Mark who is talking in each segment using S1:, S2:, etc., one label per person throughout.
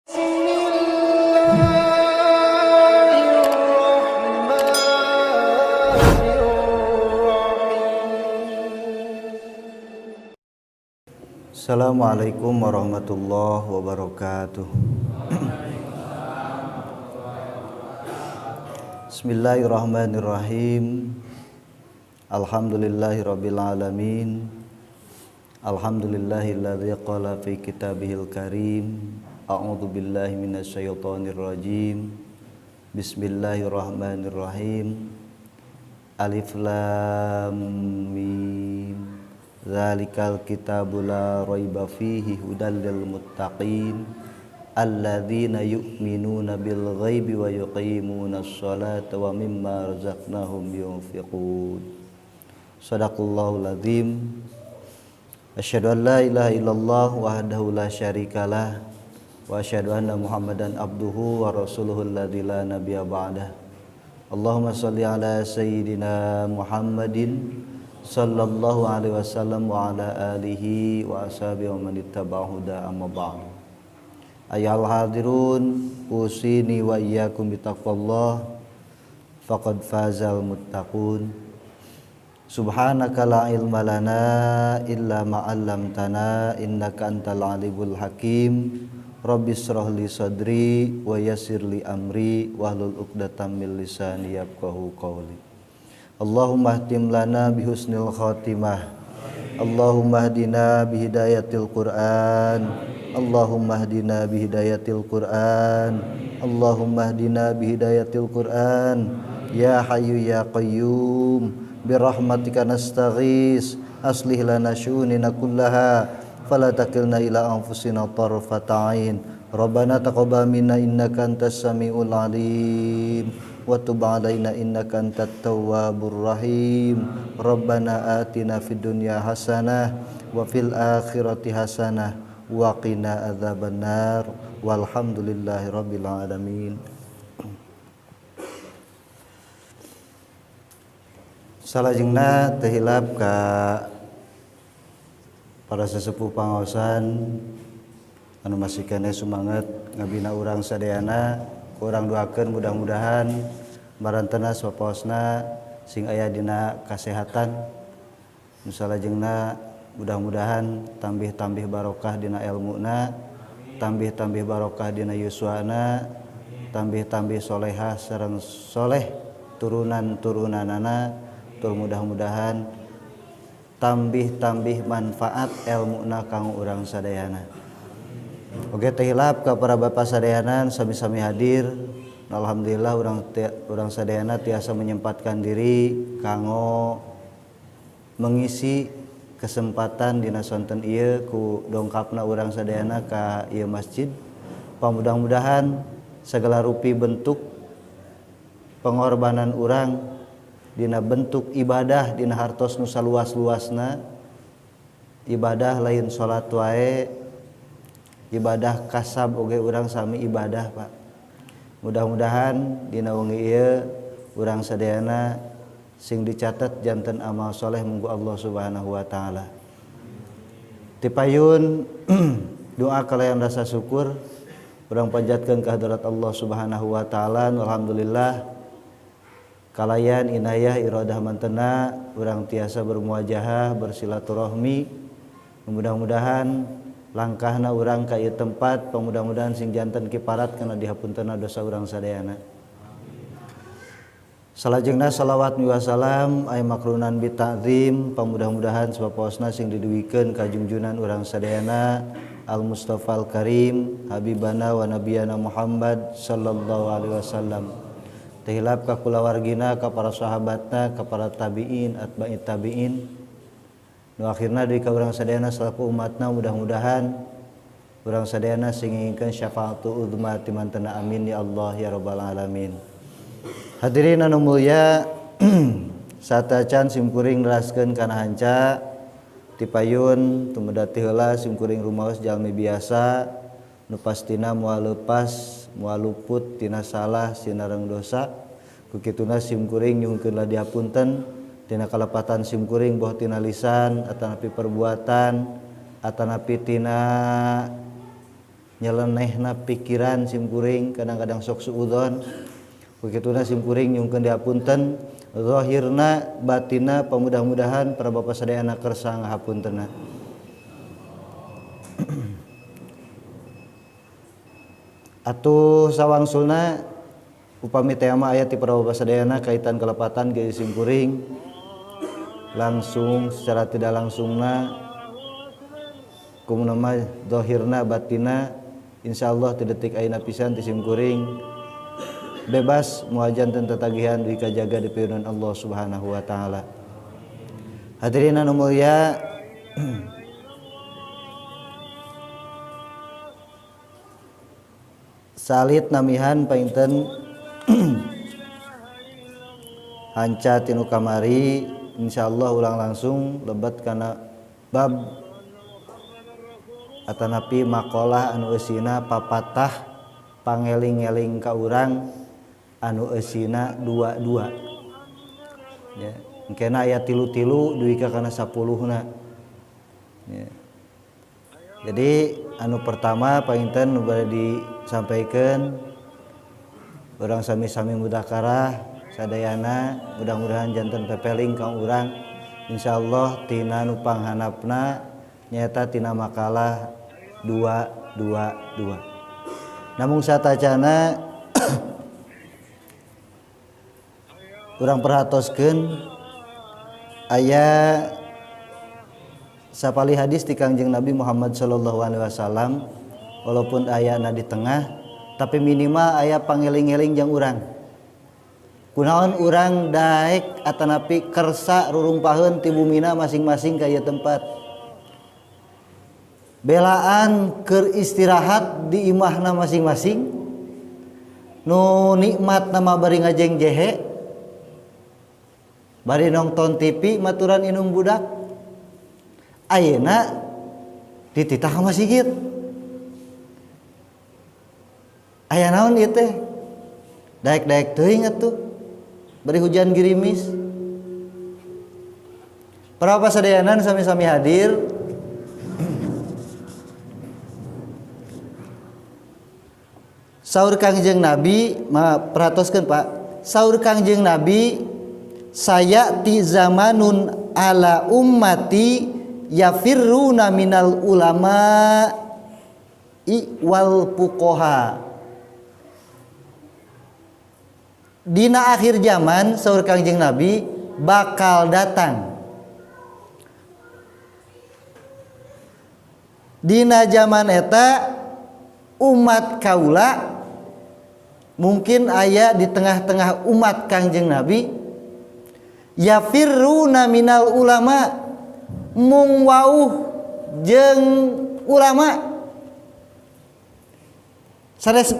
S1: Assalamualaikum warahmatullahi wabarakatuh. Bismillahirrahmanirrahim. Alhamdulillahirabbil alamin. Alhamdulillahilladzi qala fi kitabihil karim. A'udzu billahi minasyaitonir rajim. Bismillahirrahmanirrahim. Alif lam mim. Zalikal kitabu la raiba fihi hudal lil muttaqin alladzina yu'minuna bil ghaibi wa yuqimunas sholata wa mimma razaqnahum yunfiqun. Shadaqallahul azim. Asyhadu an la ilaha illallah wahdahu la syarikalah wa asyhadu anna Muhammadan abduhu wa rasuluhul ladzi la nabiyya ba'dah. Allahumma shalli ala sayyidina Muhammadin sallallahu alaihi wasallam wa ala alihi wa ashabihi wa man ittaba'ahu huda amma ba'd. Ayyuhal hadirun, usini wa iyyakum bitaqwallah faqad fazal muttaqun. Subhanaka la ilma lana illa ma 'allamtana innaka antal alimul hakim. Rabbis shrah li sadri wa yassir li amri wahlul 'uqdatam min lisani yafqahu qawli. Allahumma ihtim lana bihusnil khatimah. Allahumma hdina bihidayatil Qur'an. Allahumma hdina bihidayatil Qur'an. Allahumma hdina bihidayatil Qur'an. Ya Hayyu ya Qayyum birahmatika nastaghis. Aslih lana syu'unana kullaha fala takilna ila anfusina tarfata 'ain. Rabbana taqabbal minna innaka antas samiul 'alim. Wa tub 'alaina innaka antat tawwabur rahim. Rabbana atina fid dunya hasanah wa fil akhirati hasanah wa qina adzabannar. Walhamdulillahi rabbil alamin. Salajengna teu hilap ka para sesepuh pangaosan anu masih keneh sumanget ngabina urang sadayana. Kurang doakeun mudah-mudahan marantena sapaosna sing aya dina kasehatan. Nu salajengna mudah-mudahan tambih-tambih barokah dina ilmuna, tambih-tambih barokah dina yuswana, tambih-tambih solehah sareng soleh turunan-turunanana. Tur mudah-mudahan tambih-tambih manfaat ilmuna kanggo urang sadayana. Oke teh hilap ka para bapak sadayanan sami-sami hadir. Alhamdulillah urang sadayana tiasa menyempatkan diri kanggo mengisi kesempatan dina sonten ieu ku dongkapna urang sadayana ka ieu masjid. Mudah-mudahan segala rupi bentuk pengorbanan urang dina bentuk ibadah dina hartos nu saluas-luasna. Ibadah lain salat wae, ibadah kasab oge urang sami ibadah Pak. Mudah-mudahan dina wengi ieu urang sadayana sing dicatat janten amal soleh munggu Allah Subhanahu wa taala. Ti payun doa kalayan rasa syukur urang panjatkeun ka hadirat Allah Subhanahu wa taala. Alhamdulillah kalayan inayah iradah mantena urang tiasa bermuajahah bersilaturahmi. Mudah-mudahan langkahna urang ka ieu tempat mudah-mudahan sing janten kiparat kana dihapuntenna dosa urang sadayana. Salajengna salawat wa salam ay makrunan bi ta'zim mudah-mudahan sapaosna sing diduwikeun ka junjunan urang sadayana al Mustafal Karim habibana wa nabiyana Muhammad sallallahu alaihi wasallam. Tehilap ka kulawargina, ka para sahabatna, ka para tabi'in, atba'i tabi'in. Nu akhirna deui ka urang sadayana salaku umatna mudah-mudahan urang sadayana sing ngingkeun syafaatul uzma ti mantena amin ya Allah ya rabbal alamin. Hadirin anu mulya satacan simkuring neraskeun kana hanca ti payun tumeda ti heula simkuring rumaos jalmi biasa nu pastina moal leupas moal luput tina salah sinareng dosa. Ku kituna simkuring nyuhunkeun dihapunten tina kalepatan simkuring boh tina lisan atanapi perbuatan atanapi tina nyelenehna pikiran simkuring kadang-kadang sok suudzon begituna simkuring nyungkeun dihapunten zahirna batina pamudah-mudahan para bapak sadayana kersa ngahapuntenna. Atuh sawangsulna upami teh mah aya ti para bapak sadayana kaitan kelepatan ge simkuring langsung secara tidak langsungna kumaha mah zahirna batina insyaallah ti detik ayeuna pisan ti simkuring bebas muajan teu tatagihan dugi kajaga di peueunan Allah Subhanahu wa taala. Hadirin anu mulia, salit namihan painten hanca tinu kamari insyaallah ulang langsung lebat kana bab atanapi maqalah anu eusina papatah pangeling-eling ka urang anu eusina 22 ya engkena aya 3 dugi ka kana 10na ya. Jadi anu pertama painten nu bade disampaikeun urang sami-sami mudakarah sadayana mudah-mudahan janten pepeling ka urang insyaallah tina nu panghanapna nyaeta tina makalah 222. Namung satacana urang perhatoskeun aya sapali hadis ti Kangjeng Nabi Muhammad sallallahu alaihi wasallam walaupun ayana di tengah tapi minimal aya pangeling-eling jeung urang. Kunaon urang daek atanapi kersa rurumpaheun ti bumina masing-masing ka ieu tempat. Belaan keur istirahat di imahna masing-masing. Nu nikmat nama bari ngajeng jehe. Bari nongton TV maturan inung budak. Ayeuna dititah ka masjid. Aya naon ieu teh? Daek-daek teuing atuh. Bari hujan girimis. Para pasadayanan sami-sami hadir. Saur Kangjeng Nabi, perhatoskeun Pak. Saur Kangjeng Nabi, saya ti zamanun ala ummati yafirruna minal ulama wal fuqaha. Dina akhir zaman saur Kangjeng Nabi bakal datang. Dina zaman eta umat kaula mungkin aya di tengah-tengah umat Kangjeng Nabi yafirruna minal ulama mung wauh jeung ulama sanes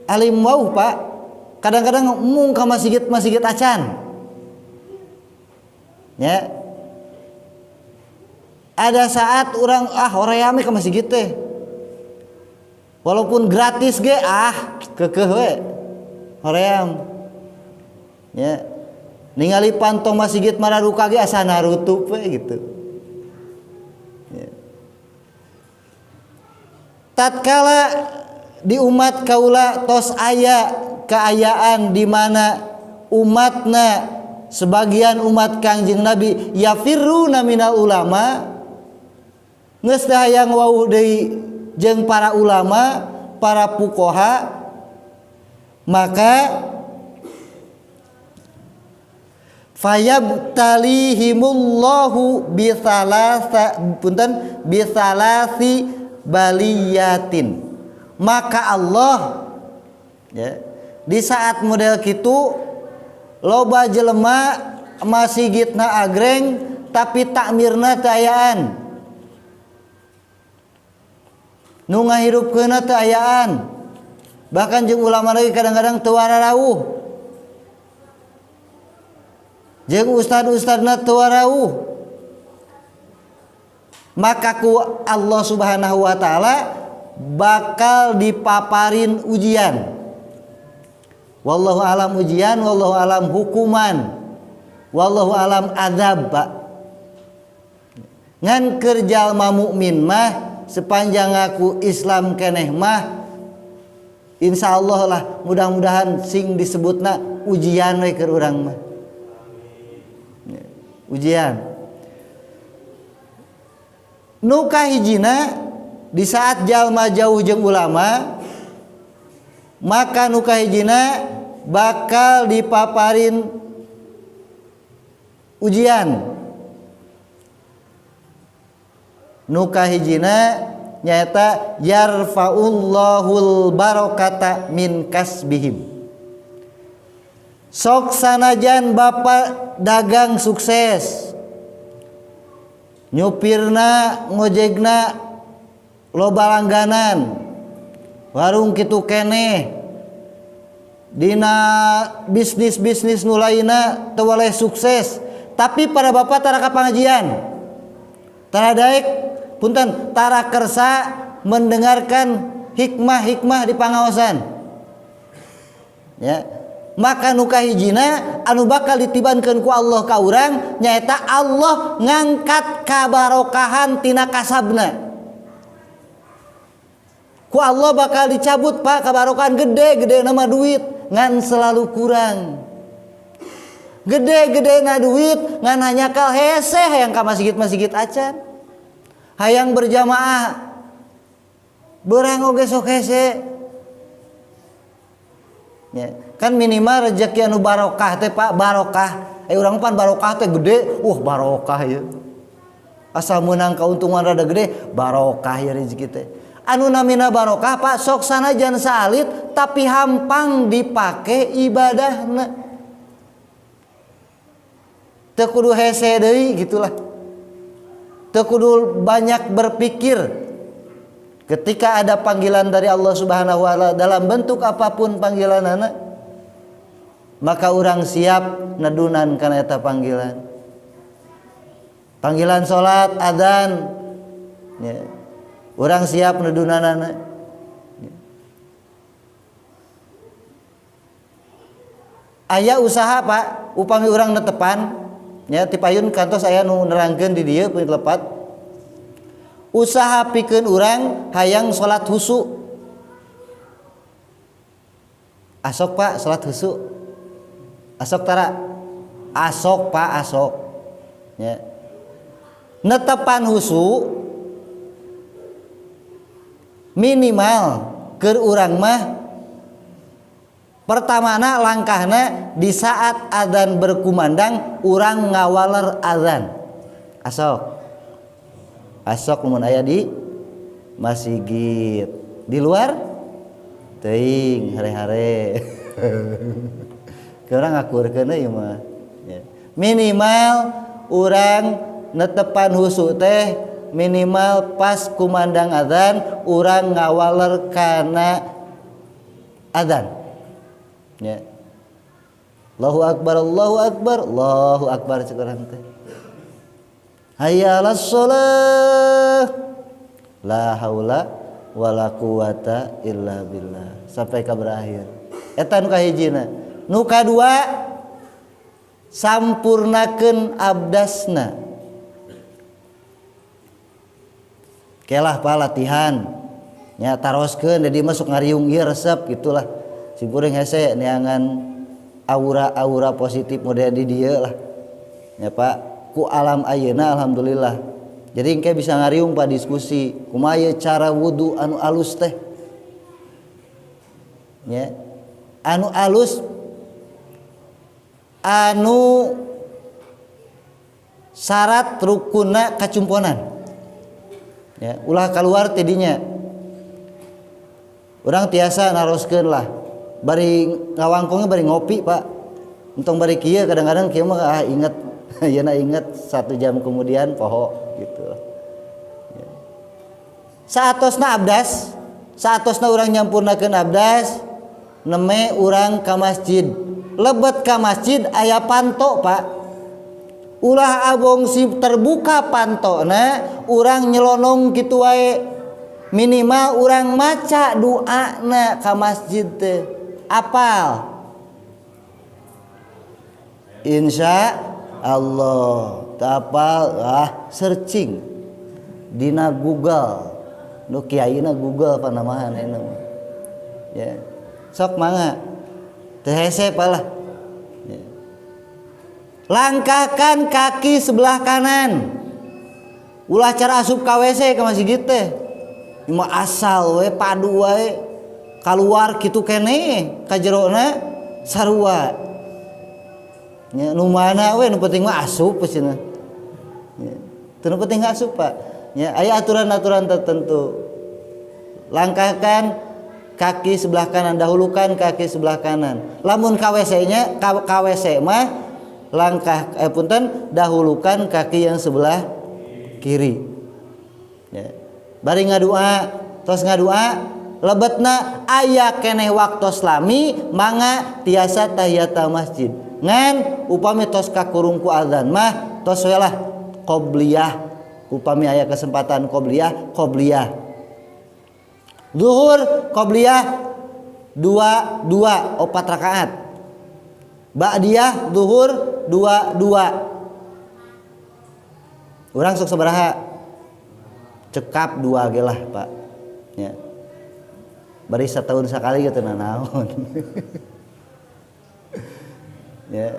S1: alim wauh Pak kadang-kadang mung ka masjid acan ya ada saat orang hoream ke masjid teh walaupun gratis ge keukeuh we hoream ya ningali pantong masjid mararuka ge asa narutup we gitu ya. Tatkala di umat kaula tos aya keayaan di mana umatna sebagian umat Kangjeng Nabi yafirruna minal ulama geus teh hayang wauh deui jeung para ulama, para fuqaha, maka fayabtalihimullahu bisalasi baliyatin. Maka Allah ya, di saat model kitu loba jelema masjidna agreng tapi takmirna teu ayaan. Nu ngahirupkeunna teu ayaan. Bahkan jeung ulama lagi kadang-kadang teu wararauh. Jeung ustad-ustadna teu wararauh. Maka ku Allah Subhanahu wa taala bakal dipaparin ujian. Wallahu alam ujian, wallahu alam hukuman. Wallahu alam azab, Pak. Ngan keur jalma mukmin mah sepanjang aku Islam keneh mah insyaallah lah mudah-mudahan sing disebutna ujian we keur urang mah. Ujian. Nu kahijina di saat jalma jauh jeung ulama maka nu kahijina bakal dipaparin ujian. Nu kahijina nyaeta yarfa'ullahul barokata min kasbihim. Sok sanajan bapak dagang sukses, nyupirna ngojegna loba langganan, warung kitu keneh, dina bisnis nu lainna teu waleh sukses, tapi pada bapak tara ka pangajian, tara daek punten tara kersa mendengarkan hikmah-hikmah di pangaosan. Ya, maka nu kahijina anu bakal ditibankeun ku Allah ka urang nyaeta Allah ngangkat kabarokahan tina kasabna. Ku Allah bakal dicabut Pak kabarokahan gede nama duit ngan selalu kurang. Gede na duit ngan hanya kal hese hayang ka masjid acan. Hayang berjamaah beurang oge sok hese. Ya, kan minimal rezeki anu barokah teh Pak, barokah. Urang pan barokah teh gede, barokah ya. Asal meunang kauntungan rada gede, barokah ya rezeki teh. Anu namina barokah Pak sok sanajan salit tapi hampang dipake ibadahna. Teu kudu hese deui gitulah. Teu kudu banyak berpikir ketika ada panggilan dari Allah Subhanahu wa taala dalam bentuk apapun panggilanana maka urang siap nadunan kana eta panggilan. Panggilan salat adzan ya. Urang siap nadunanana. Ya. Aya usaha Pak upami urang netepan nya ti payun kantos aya nu nerangkeun di dieu poin lepat. Usaha pikeun urang hayang salat husu. Asok Pak salat husu. Asok tara. Asok Pak asok. Ya. Netepan husu minimal keur urang mah pertamana langkahna di saat adzan berkumandang urang ngawaler adzan. Asok mun aya di masjid. Di luar teuing hare-hare. Ke urang ngakurkeun ieu mah. Minimal urang netepan husu teh minimal pas kumandang adzan urang ngawaler kana adzan. Ya. Allahu akbar sekarang teh. Hayya 'alas shalah. La haula wala quwata illa billah. Sampai ka berakhir. Eta nu kahijina. Nu kadua sampurnakeun abdasna. Kelah pa latihan. Nya taroskeun jadi masuk ngariung ieu resep gitulah. Si kuring hese neangan aura positif model di dieu lah. Ya Pak, ku alam ayeuna alhamdulillah. Jadi engke bisa ngariung Pak diskusi, kumaha ye cara wudu anu alus teh. Ya. Anu alus anu syarat rukunna kacumponan. Ya, ulah keluar tidinya. Urang tiasa naroskeun lah. Bari ngawangkongnya bari ngopi Pak. Untung bari kieu kadang-kadang kieu mah inget yeuna inget 1 jam kemudian poho gitu. Ya. Saatosna abdas, saatosna urang nyampurnakeun abdas, neme urang ka masjid. Lebet ka masjid aya panto Pak. Ulah abong si terbuka pantona, urang nyelonong kitu wae. Minimal urang maca doana ka masjid teh. Apal insya Allah tapal searching dina Google nu kiaina Google panamahan eta mah ya sok mangga teu hese palah ya. Langkahkan kaki sebelah kanan ulah cara asup ka WC ka masjid teh mah asal we padu wae keluar kitu keneh ka jerona sarua nya nu mana we nu penting mah asup cenah ya teu penting asup Pak ya aya aturan-aturan tertentu langkahkan kaki sebelah kanan dahulukan kaki sebelah kanan lamun ka WC-nya ka WC mah langkah punten dahulukan kaki yang sebelah kiri ya bari ngadua tos ngadua lebetna aya keneh waktos lami mangga tiasa tahiyatul masjid ngan upami tos kakurung ku azan mah tos we lah qobliyah upami aya kesempatan qobliyah zuhur qobliyah 2 4 rakaat ba'diyah zuhur 2 urang sok sabaraha cekap 2 ge lah Pak ya bari setahun sekali gitu naon ya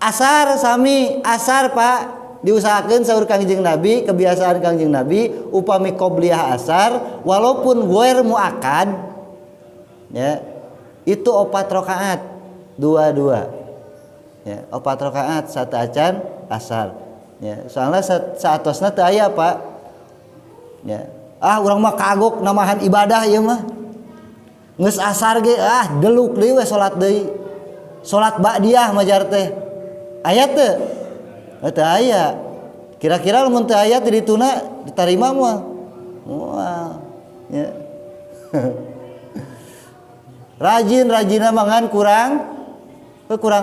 S1: asar sami asar Pak diusahakeun saur Kangjeng Nabi kebiasaan Kangjeng Nabi upami qobliyah asar walaupun ghair muakkad ya itu 4 rakaat 2 ya 4 rakaat satu acan asar ya soalnya saatosna teu aya Pak ya urang mah kagok namahan ibadah ieu mah geus asar ge deluk deui we salat deui salat ba'diyah majar teh aya teu teu aya kira-kira lamun teu aya teh dituna ditarima moal moal ya rajin mangan kurang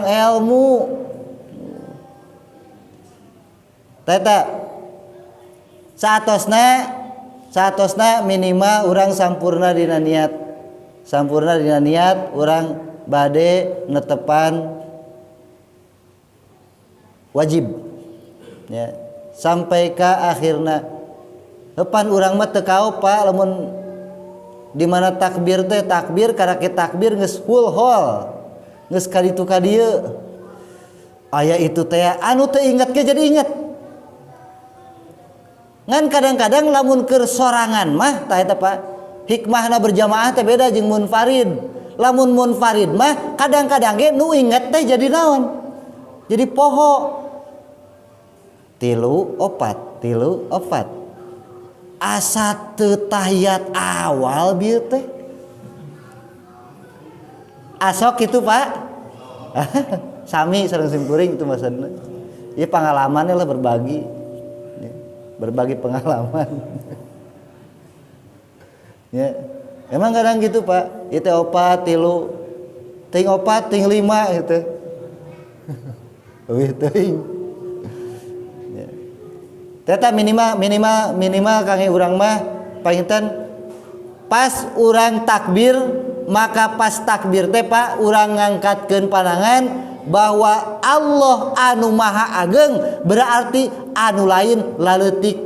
S1: ilmu teta saatosna minimal urang sampurna dina niat urang bade netepan wajib ya sampai ka akhirna depan urang mah teu kaop Pak lamun di mana takbir teh takbir karake takbir geus full hall geus ka ditu ka dieu aya itu teh anu teu inget ke jadi inget ngan kadang-kadang lamun keur sorangan mah tah eta Pak hikmahna berjamaah teh beda jeung munfarid lamun munfarid mah kadang-kadang ge nu inget teh jadi naon jadi poho 3 4 asa teu tahiyat awal bieu teh asok kitu Pak sami sareng simkuring itu maksudna ieu pengalaman lah berbagi pengalaman ya emang kadang gitu Pak itu 4 3 ting 4 ting 5 gitu eueuh teuing ya teta minimal kangge urang mah panginten pas urang takbir maka pas takbir teh Pak urang ngangkatkeun pandangan bahwa Allah anu maha ageng berarti anu lain laleutik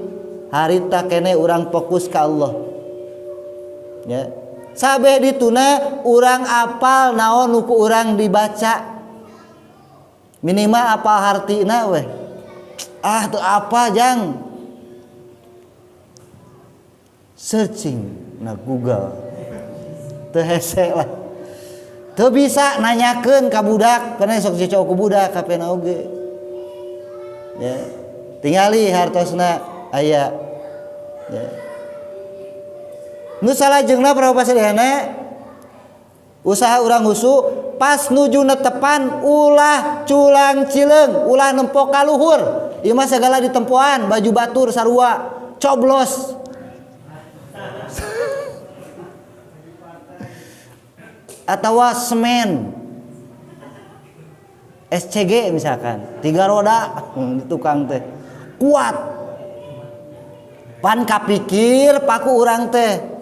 S1: harita kene urang fokus ka Allah ya sabeh dituna urang apal naon nu ku urang dibaca minimal apal hartina weh teu apa jang searching na Google teu hese lah teu bisa nanyakeun ka budak kana sok cocok ku budak kapena oge ya tingali hartosna aya ya nu salajengna prawa pasadayana usaha urang husu pas nuju netepan ulah culang cileung ulah nempok ka luhur ieu mah sagala ditempoan baju batur sarua coblos atawa semen SCG misalkan 3 roda di tukang teh kuat pan kapikir paku urang teh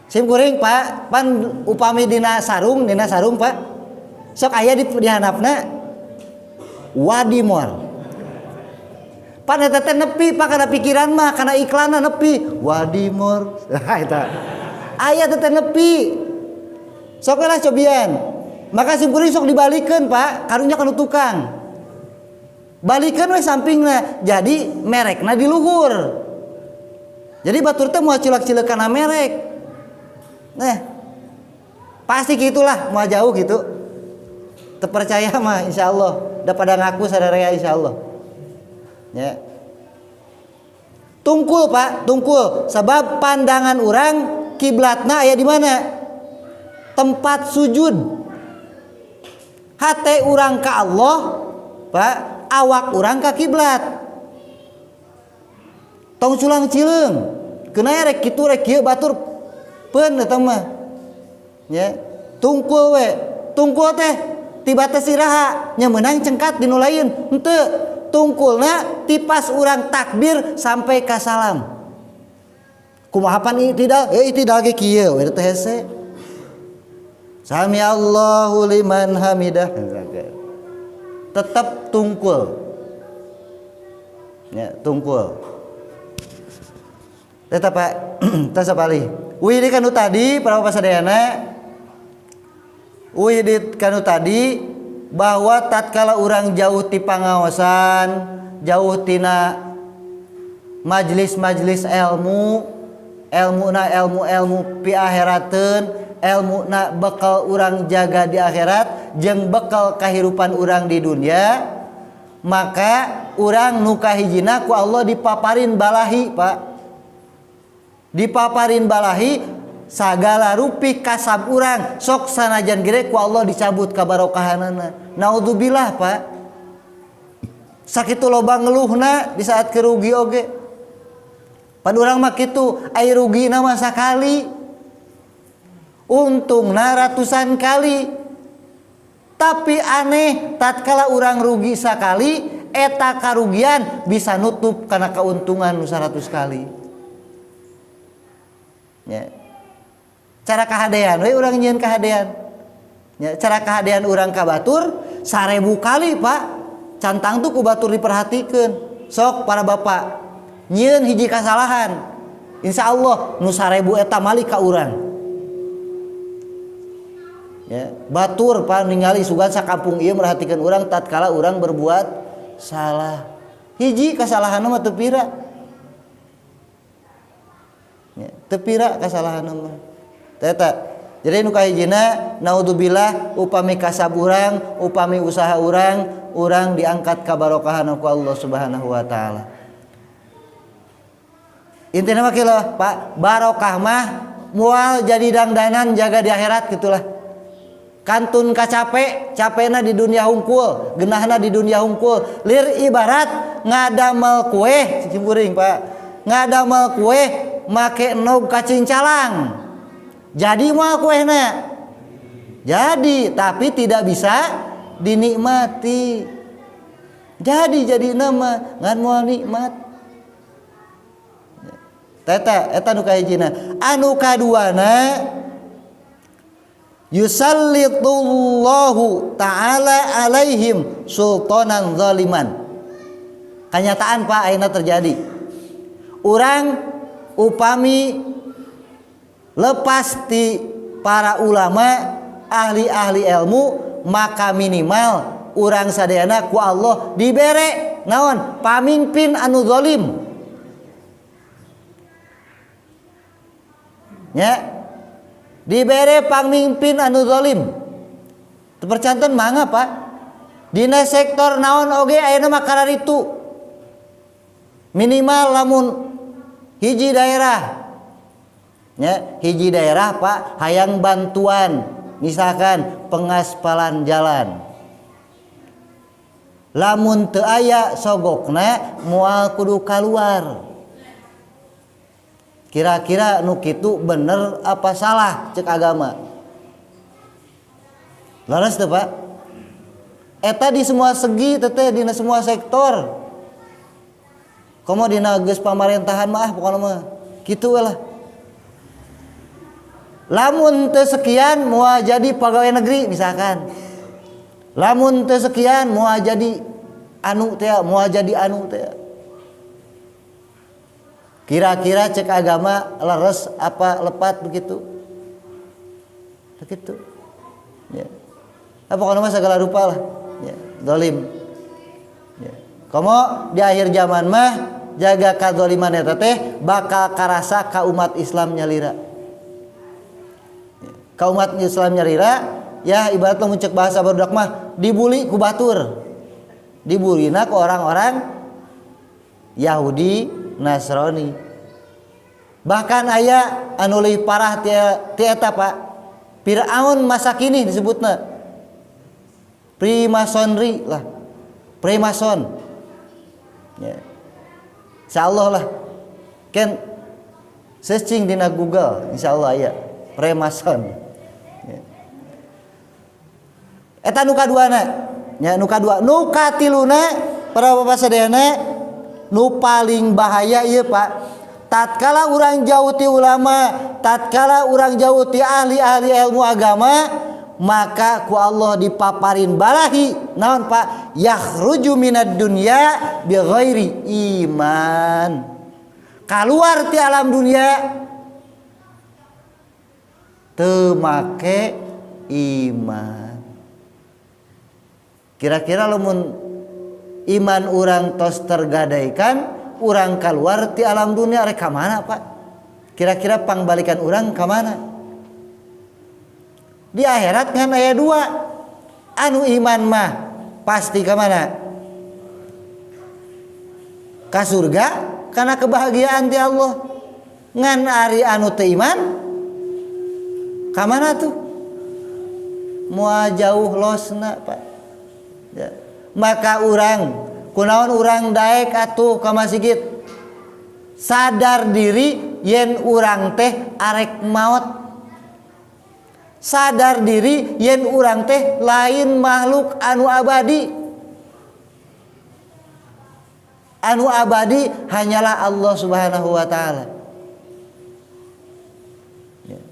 S1: sim kuring Pak pan upami dina sarung Pak sok aya di handapna wadi moal Pan eta teh nepi pak kana pikiran mah kana iklanna nepi. Wadimor. Eta. Aya teh nepi. Sok lah cobian. Maka simkuring sok dibalikeun Pak, karunya kana tukang. Balikeun we sampingna. Jadi merekna di luhur. Jadi batur teh moal cilak-cilak kana merek. Nah. Pasti gitulah, moal jauh gitu. Teu percaya mah insyaallah, da pada ngaku sadarea insyaallah. Ya. Tungkul Pak, tungkul. Sebab pandangan orang kiblatna aya di mana? Tempat sujud. Hate urang ka Allah, Pak, awak urang ka kiblat. Tong culang cileung. Keuna rek kitu rek kieu batur peun eta mah. Ya, tungkul we. Tungkul teh tiba teh siraha nya meunang cengkat dinu lain. Henteu. Tungkulna tipas urang takbir sampai ka salam. Kumaha pan itidal? Itidal ge kieu we teh hese. Sami Allahu liman hamidah. Tetap tungkul. Ya, tungkul. Eta Pak, teu sapali. Widi kanu tadi para pasadayana. Widi kanu tadi bahwa tatkala urang jauh ti pangaosan, jauh tina majlis-majlis ilmu, ilmuna ilmu pi akhirateun, ilmuna bekal urang jaga di akhirat jeung bekal kahirupan urang di dunia, maka urang nu kahijina ku Allah dipaparin balahi, Pak. Dipaparin balahi sagala rupi kasab urang sok sanajan gere ku Allah dicabut kabarokahanana. Naudzubillah Pak. Sakitu loba ngeluhna di saat kerugi oge. Pan urang mah kitu ai rugina mah sakali. Untungna ratusan kali. Tapi aneh tatkala urang rugi sakali eta karugian bisa nutup kana keuntungan nu 100 kali. Ya. Cara kahadean we urang nyieun kahadean. Ya, cara kahadean urang ka batur 1000 kali Pak. Cantang tuh ku batur diperhatikeun. Sok para bapak nyieun hiji kasalahan. Insyaallah nu 1000 eta malik ka urang. Ya, batur Pak ningali sugan sakampung ieu merhatikeun urang tatkala urang berbuat salah. Hiji kasalahanna mah teu pira. Ya, teu pira kasalahanna mah. Eta. Jadi nu kahijina naudzubillah upami kasab urang, upami usaha urang diangkat ka barokahan ku Allah Subhanahu wa taala. Intina mah kieu Pak, barokah mah moal jadi dangdanan jaga di akhirat gitulah. Kantun kacape, capena di dunia hungkul, geunahna di dunia hungkul. Lir ibarat ngadamel kue, cimpuring Pak. Ngadamel kue make enog kacing calang. Jadi moal kuehna. Jadi tapi tidak bisa dinikmati. Jadi nama ngan moal nikmat. Eta nu kahijina. Anu kaduana yusallitullahu ta'ala alaihim sultanan zaliman. Kenyataan Pak ayeuna terjadi. Urang upami lepas ti para ulama ahli-ahli ilmu maka minimal urang sadayana ku Allah dibere naon pamimpin anu zalim. Ya. Dibere pamimpin anu zalim. Teu percanten mangga Pak. Dina sektor naon oge ayeuna mah kararitu. Minimal lamun hiji daerah. Ya, hiji daerah Pak hayang bantuan misalkan pengaspalan jalan. Lamun teu aya sogokna moal kudu kaluar. Kira-kira nu kitu bener apa salah cek agama? Laras teu Pak? Eta di semua segi teteh dina semua sektor. Komo dina geus pamarientahan mah pokona mah kitu we lah. Lamun teu sekian moal jadi pegawai negeri misalkan. Lamun teu sekian moal jadi anu teh, moal jadi anu teh. Kira-kira cek agama leres apa lepat begitu? Begitu. Ya. Pokoknya mah segala rupa lah. Ya, zalim. Ya. Komo di akhir zaman mah jaga kadzaliman eta teh bakal karasa ka umat Islam nyalira. Ya. Ka umat Islam nyalira ya ibarat lamun cek bahasa barudak mah dibuli ku batur. Dibulina ku orang-orang Yahudi, Nasrani. Bahkan aya anu leuwih parah ti eta Pak. Firaun masa kini disebutna Primasonry lah. Primason. Ya. Insyaallah lah. Kan searching dina Google insyaallah aya Primason. Ya. Eta nu kaduana. Ya nu kadua, nu katiluna para bapak sadayana nu paling bahaya ieu Pak. Tatkala urang jauh ti ulama, tatkala urang jauh ti ahli-ahli ilmu agama, maka ku Allah dipaparin balahi naon Pak? Yakhruju minad dunya bighairi iman. Kaluar ti alam dunia teu make iman. Kira-kira lamun iman urang tos tergadaikan, urang keluar ti alam dunia rek ka mana Pak? Kira-kira pangbalikan urang ka mana? Di akhirat ngan aya dua. Anu iman mah pasti ka mana? Ka surga karena kebahagiaan ti Allah. Ngan ari anu teu iman ka mana tuh? Moal jauh losna Pak. Ya. Maka urang kunaon urang daek atuh ka masjid sadar diri yen urang teh arek maot, sadar diri yen urang teh lain makhluk anu abadi. Anu abadi hanyalah Allah Subhanahu wa taala. Ya.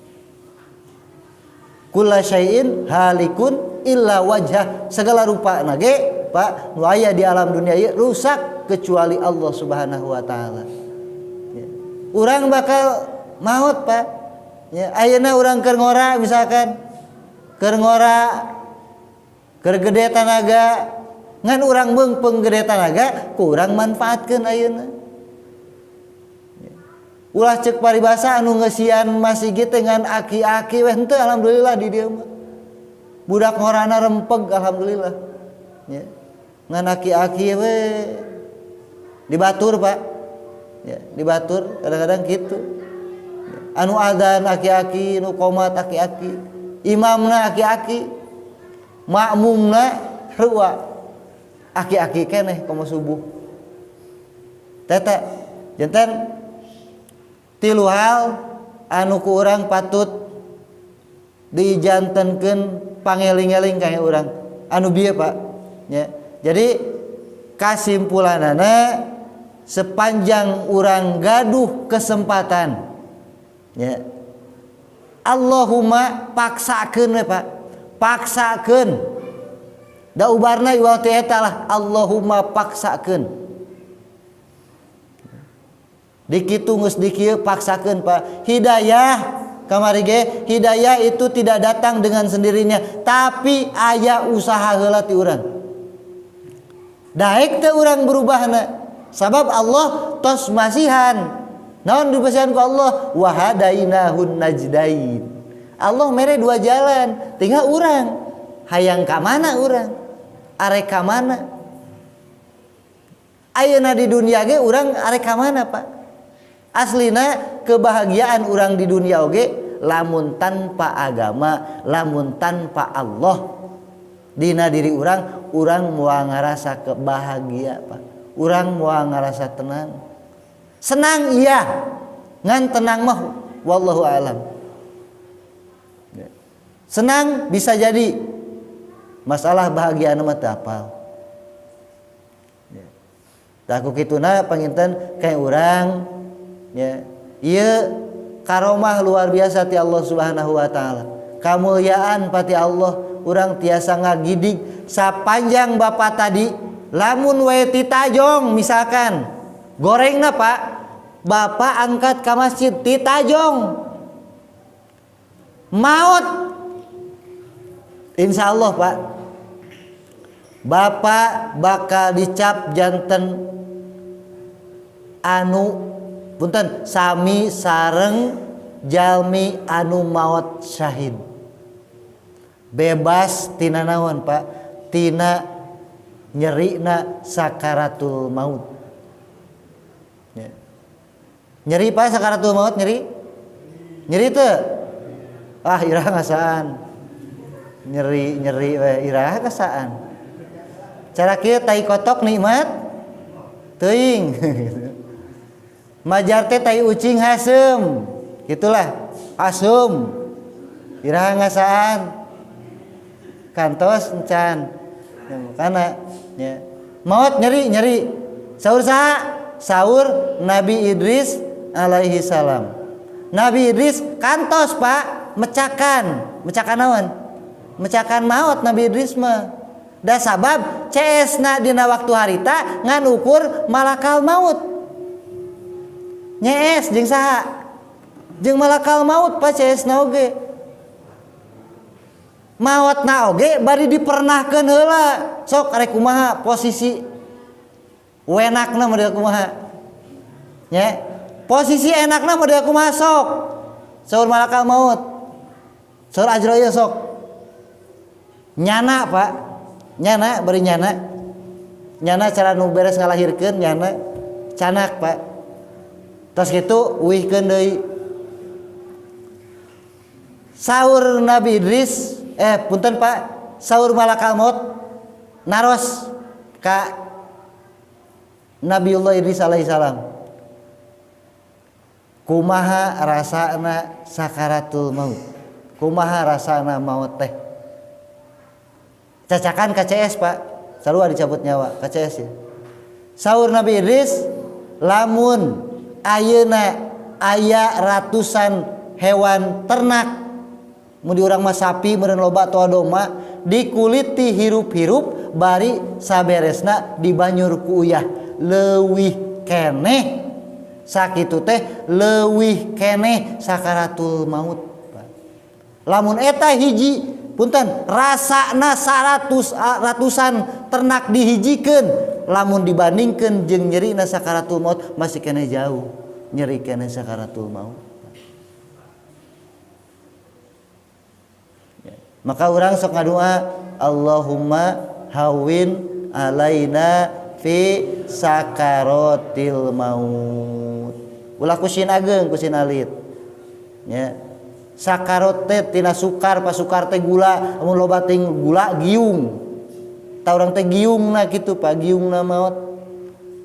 S1: Kulla syai'in halikun illa wajhah, segala rupa nage Pak nu aya di alam dunia ieu rusak kecuali Allah Subhanahu wa taala. Ya. Urang bakal maut Pak. Ya, ayeuna urang keur ngora misalkan keur ngora keur gede tanaga ngan urang beungpeung gede tanaga ku urang manfaatkeun ayeuna. Ya. Ulah ceuk paribasa anu ngeusian masjid dengan aki-aki weh henteu alhamdulillah di dieu mah. Budak ngorana rempeg alhamdulillah. Ya. Ngan aki-aki we dibatur Pak. Ya, dibatur kadang-kadang gitu. Ya. Anu adzan aki-aki, nu qomat aki-aki, imamna aki-aki, makmumna rua aki-aki keneh komo subuh. Teta janten tilu hal anu ku urang patut dijantenkeun pangeling-eling ka urang anu bieu Pak. Ya. Jadi kasimpulanana sepanjang urang gaduh kesempatan ya Allahumma paksakeun we Pak, paksakeun da ubarna iwal teh eta lah Allahumma paksakeun dikitu geus dikieu paksakeun Pak. Hidayah kamari ge hidayah itu tidak datang dengan sendirinya tapi aya usaha heula ti urang. Daek teh urang berubahna sabab Allah tos masihan naon dibasihan ku Allah wa hadainahun najdain. Allah mere dua jalan tinggal urang hayang ka mana urang arek ka mana. Ayeuna di dunia ge urang arek ka mana Pak? Aslina kebahagiaan urang di dunia oge lamun tanpa agama, lamun tanpa Allah dina diri urang moal ngarasa kebahagia Pak. Urang moal ngarasa tenang. Senang iya, ngan tenang mah wallahu alam. Senang bisa jadi masalah bahagia mah teu apal. Da ku kituna panginten kae urang ya. Ieu karomah luar biasa ti Allah Subhanahu wa taala. Kamuliaan pati Allah, urang tiasa ngagidig sapanjang Bapak tadi lamun we ti tajong misalkan gorengna Pak bapak angkat ke masjid ti tajong maut, insya Allah Pak, bapak bakal dicap janten anu punten sami sareng jalmi anu maut syahid, bebas tina naon Pak, tina nyerina sakaratul maut. Nyeri Pak sakaratul maut, nyeri teu? Ah iraha ngasaan, nyeri we iraha ngasaan. Cara kieu tai kotok nikmat teuing. Majar teh tai ucing hasem, gitulah asum iraha ngasaan kantos encan kana nya maut nyeri saur saha saur Nabi Idris alaihi salam. Nabi Idris kantos Pak mecakan naon? Mecakan maut Nabi Idris mah. Da sabab ceesna dina waktu harita ngan ukur malakal maut. Nyees jeung saha? Jeung malakal maut Pak ceesna oge. Mautna oge bari dipernahkeun heula. Sok arek kumaha posisi wenakna model kumaha? Nya, posisi enakna model kumaha sok? Saur malakal maut. Saur Ajrail sok. Nyana Pak. Nyana bari nyana. Nyana cara nu beres ngalahirkeun nyana canak Pak. Tos kitu uwihkeun deui. Saur Nabi Idris punten Pak, saur malakal maut naros ka Nabiullah Idris alaihi salam. Kumaha rasana sakaratul maut? Kumaha rasana maut teh? Cacakan KCS Pak, selalu dicabut nyawa KCS ya. Saur Nabi Idris, lamun ayeuna aya ratusan hewan ternak, mun di urang mah sapi, meureun loba toa doma, dikuliti hirup-hirup bari saberesna dibanyur ku uyah leuwih keneh sakitu teh leuwih keneh sakaratul maut. Lamun eta hiji punten rasana ratusan ternak dihijikeun, lamun dibandingkeun jeung nyerina sakaratul maut masih keneh jauh nyeri keneh sakaratul maut. Maka urang sok ngadua Allahumma hawin alaina fi sakaratil maut. Ulah kusin ageung kusin alit. Ya. Sakarot teh tina sukar, pasukar teh gula, amun loba ting gula giung. Tah urang teh giungna kitu Pak, giungna maot.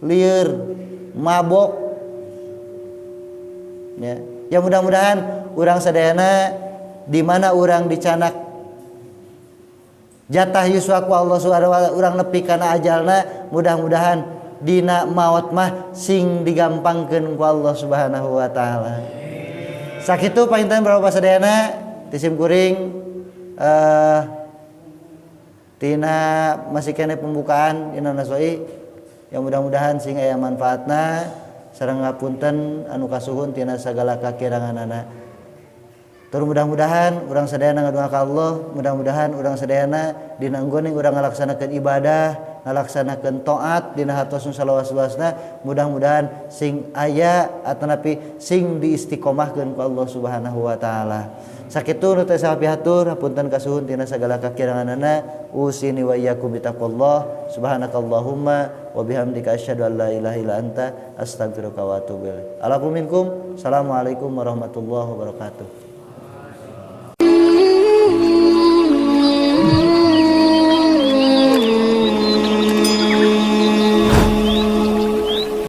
S1: Lieur, mabok. Ya. Ya mudah-mudahan urang sadayana di mana urang dicanak jatah yuswa ku Allah Subhanahu wa taala urang nepi kana ajalna, mudah-mudahan dina maot mah sing digampangkeun ku Allah Subhanahu wa taala. Sakitu painten berapa sadayana tisim kuring tina masih kene pembukaan dina nasoi, yang mudah-mudahan sing aya manfaatna sareng ngapunten anu kasuhun tina sagala kakiranganana. Tur mudah-mudahan urang sadayana ngadoa ka Allah, mudah-mudahan urang sadayana dina enggoning urang ngalaksanakeun ibadah, ngalaksanakeun taat dina hartos nu salawas-luasna, mudah-mudahan sing aya atanapi sing diistiqomahkeun ku Allah Subhanahu wa taala. Sakitu nu teh sapihatur hapunten kasuhun tina sagala kakiranganana, usini wa iyyakum bitaqwallah. Subhanakallahumma wa bihamdika asyhadu an la ilaha illa anta astaghfiruka wa atubu ilaik. Alakum minkum. Assalamualaikum warahmatullahi wabarakatuh.